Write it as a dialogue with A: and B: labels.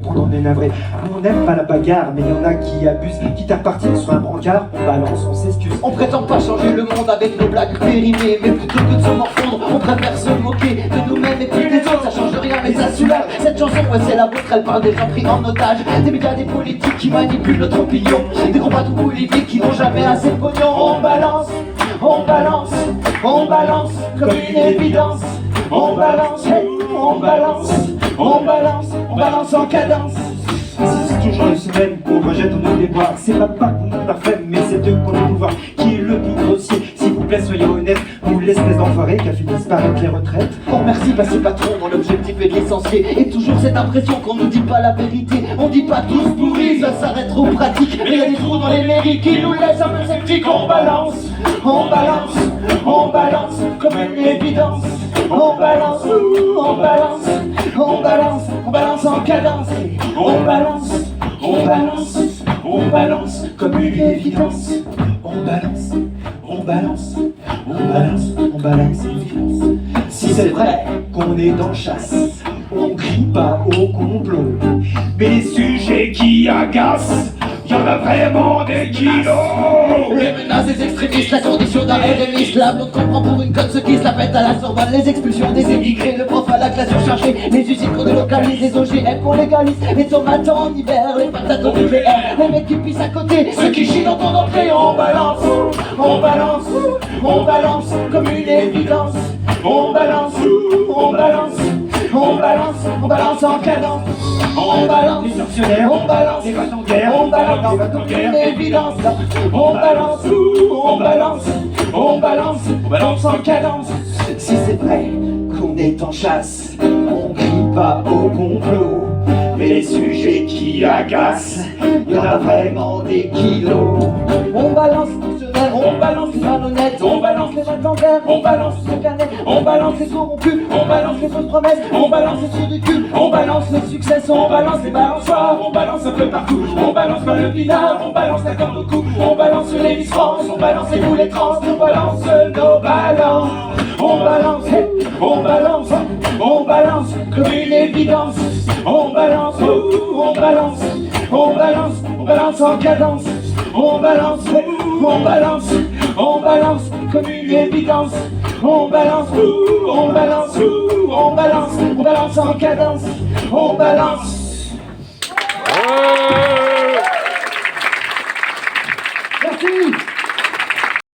A: On est navré, on n'aime pas la bagarre, mais y en a qui abusent, qui t'appartiennent sur un brancard, on balance, on s'excuse.
B: On prétend pas changer le monde avec nos blagues périmées, mais plutôt que de se morfondre, on préfère se moquer de nous-mêmes et puis des autres. Ça change rien mais ça soulage. Cette chanson, ouais c'est la vôtre, elle parle des gens pris en otage, des médias, des politiques qui manipulent notre opinion, des gros patous politiques qui n'ont jamais assez de pognon. On balance, on balance, on balance comme une évidence. On balance, hey, on balance, on balance, on balance en cadence.
A: C'est toujours une semaine qu'on rejette nos déboires. C'est pas qu'on est parfait, mais c'est eux qu'on a pouvoir. Qui est le plus grossier? S'il vous plaît, soyez honnêtes. Ou l'espèce d'enfoiré qui a fait disparaître les retraites.
B: On remercie passer patron dont l'objectif est de licencier. Et toujours cette impression qu'on nous dit pas la vérité. On dit pas tous pourris, ça s'arrête trop pratique. Mais y a des trous dans les mairies qui nous laissent un peu sceptiques. On balance, on balance, on balance comme une évidence. On balance, on balance, on balance, on balance en cadence. On balance, on balance, on balance comme une évidence. On balance, on balance, on balance, on balance. Si c'est vrai qu'on est en chasse, on crie pas au complot,
C: Mais les sujets qui agacent, y en a vraiment des kilos.
B: les menaces des extrémistes, la condition d'un RMI, l'islam, on comprend pour une conne ceux qui se la pètent à la Sorbonne, les expulsions des émigrés, le prof à la classe surchargée, les usines qu'on délocalise, les OGM qu'on légalise, les tomates en hiver, les patates au nucléaire, les mecs qui pissent à côté, ceux qui chient dans ton entrée. On balance, on balance, on balance comme une évidence. On balance, on balance, on balance, on balance en cadence. On balance,
A: les tortionnaires,
B: on balance,
A: les bateaux en guerre,
B: on balance,
A: les bateaux en guerre.
B: une évidence. On balance, on balance, on balance, on balance en cadence. Si c'est vrai qu'on est en chasse, on crie pas au complot, mais les sujets qui agacent, y en a vraiment des kilos. On balance fonctionnaires, on balance les malhonnêtes, on balance les mains en l'air, on balance les canets, on balance les corrompus, on balance les fausses promesses, on balance les trous du cul, on balance le succès, on balance les balançoires, on balance un peu partout, on balance pas le pinard, on balance la corde au cou, on balance les Miss France, on balance les boules les trans, on balance nos balances, on balance, hey, on balance, on balance comme une évidence. On balance, on balance, on balance, on balance en cadence. On balance, on balance, on balance comme une évidence. On balance, on balance, on balance, on balance en cadence. On balance.